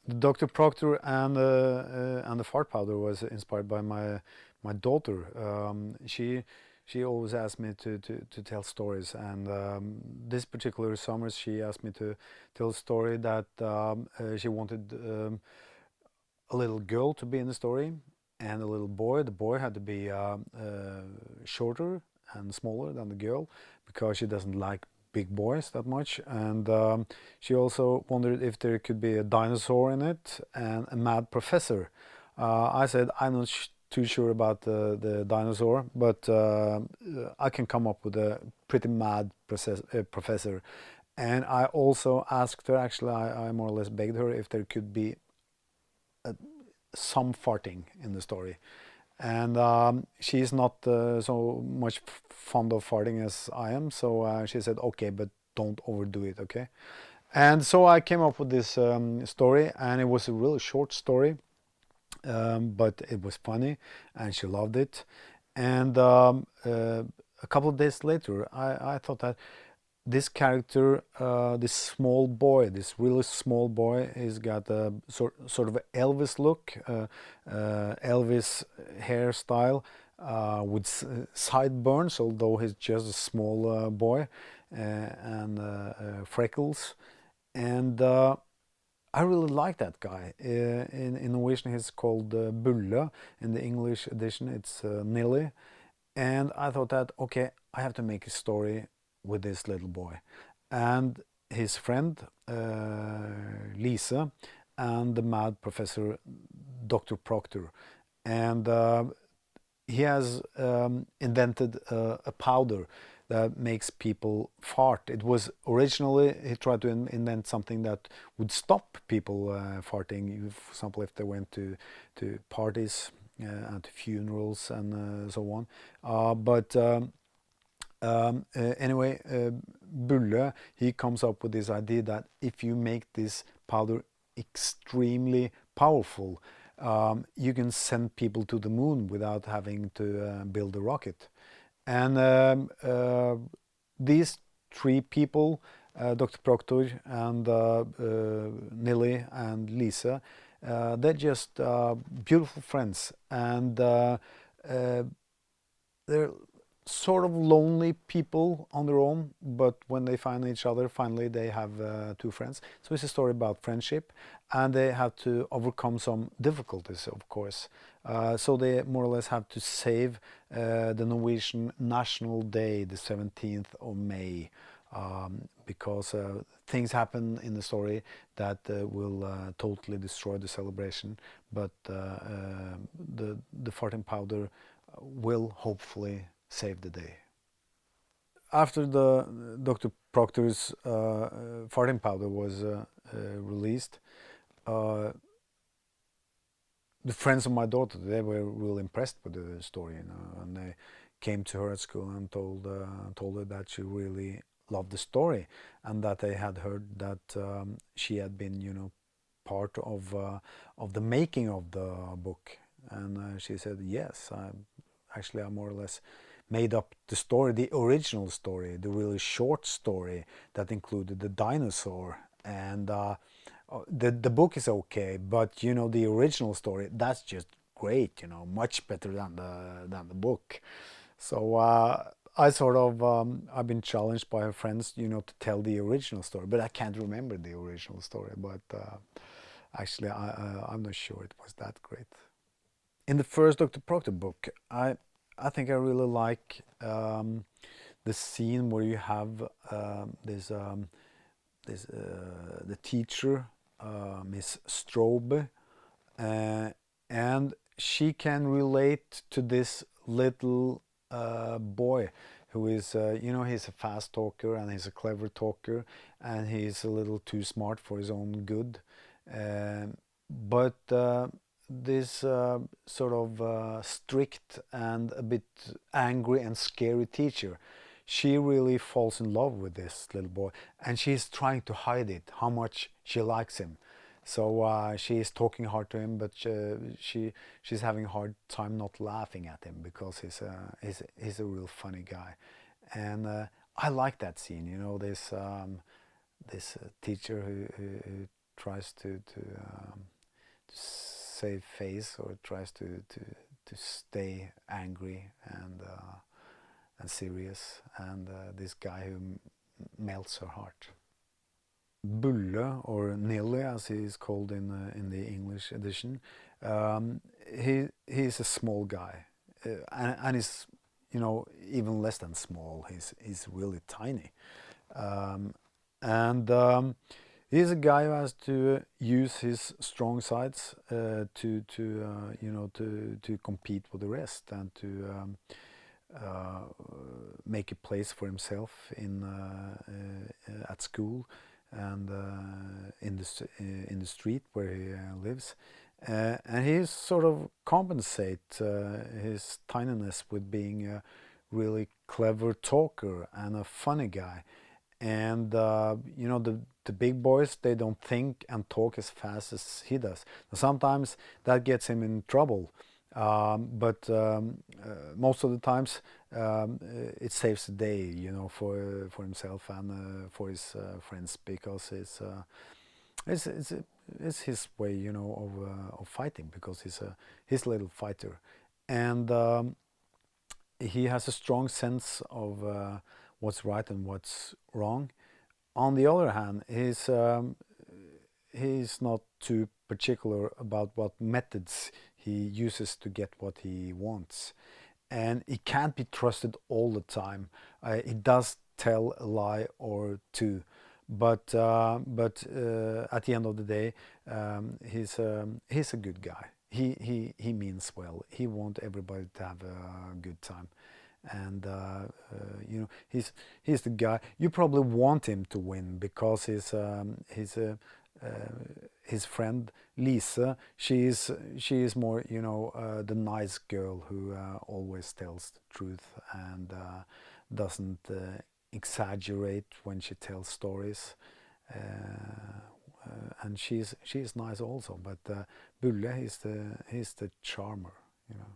The Dr. Proktor and the fart powder was inspired by my daughter. She always asked me to tell stories, and this particular summer she asked me to tell a story that she wanted a little girl to be in the story and a little boy. The boy had to be shorter and smaller than the girl because she doesn't like big boys that much. And she also wondered if there could be a dinosaur in it and a mad professor. I said I'm not too sure about the dinosaur, but I can come up with a pretty mad professor. And I also asked her, actually I more or less begged her if there could be some farting in the story. And she's not so much fond of farting as I am, so she said, okay, but don't overdo it, okay? And so I came up with this story, and it was a really short story, but it was funny, and she loved it. And a couple of days later, I thought that this character, this small boy, this really small boy, he's got a sort of Elvis look, Elvis hairstyle with sideburns, although he's just a small boy, and freckles. And I really like that guy. In Norwegian, he's called Bulle. In the English edition, it's Nilly. And I thought that, okay, I have to make a story with this little boy and his friend Lise and the mad professor Dr. Proktor. And he has invented a powder that makes people fart. It was originally, he tried to invent something that would stop people farting. For example, if they went to parties and to funerals and so on. Anyway, Bulle, he comes up with this idea that if you make this powder extremely powerful, you can send people to the moon without having to build a rocket. And these three people, Dr. Proktor and Nilly and Lise, they're just beautiful friends, and they're sort of lonely people on their own, but when they find each other, finally they have two friends. So it's a story about friendship, and they have to overcome some difficulties, of course. So they more or less have to save the Norwegian National Day, the 17th of May, because things happen in the story that will totally destroy the celebration, but the farting powder will hopefully save the day. After the Dr. Proktor's farting powder was released, the friends of my daughter, they were really impressed with the story, you know, and they came to her at school and told her that she really loved the story, and that they had heard that she had been, you know, part of the making of the book. And she said, yes, I more or less made up the story, the original story, the really short story that included the dinosaur. And the book is okay, but you know, the original story, that's just great, you know, much better than the book. So I sort of I've been challenged by her friends, you know, to tell the original story, but I can't remember the original story. But actually, I'm not sure it was that great. In the first Dr. Proctor book, I think I really like the scene where you have the teacher, Miss Strobe, and she can relate to this little boy who is, you know, he's a fast talker and he's a clever talker, and he's a little too smart for his own good. But this sort of strict and a bit angry and scary teacher, she really falls in love with this little boy, and she's trying to hide it, how much she likes him. So she's talking hard to him, but she's having a hard time not laughing at him, because he's a real funny guy. And I like that scene, you know, this teacher who tries to save face, or tries to stay angry and serious, and this guy who melts her heart. Bulle, or Nilly as he is called in the English edition, he's a small guy, and he's, you know, even less than small. He's really tiny, and he's a guy who has to use his strong sides to you know, to compete with the rest, and to make a place for himself in at school, and in the street where he lives, and he sort of compensate his tininess with being a really clever talker and a funny guy. And you know, the big boys, they don't think and talk as fast as he does. Sometimes that gets him in trouble, but most of the times it saves the day, you know, for himself and for his friends, because it's his way, you know, of fighting, because he's a little fighter, and he has a strong sense of what's right and what's wrong. On the other hand, he's not too particular about what methods he uses to get what he wants, and he can't be trusted all the time. He does tell a lie or two, but at the end of the day, he's a good guy. He means well. He wants everybody to have a good time, and you know, he's the guy you probably want him to win, because his friend Lise, she is more, you know, the nice girl who always tells the truth, and doesn't exaggerate when she tells stories, and she's nice also. But Bulle, he's the charmer, you know.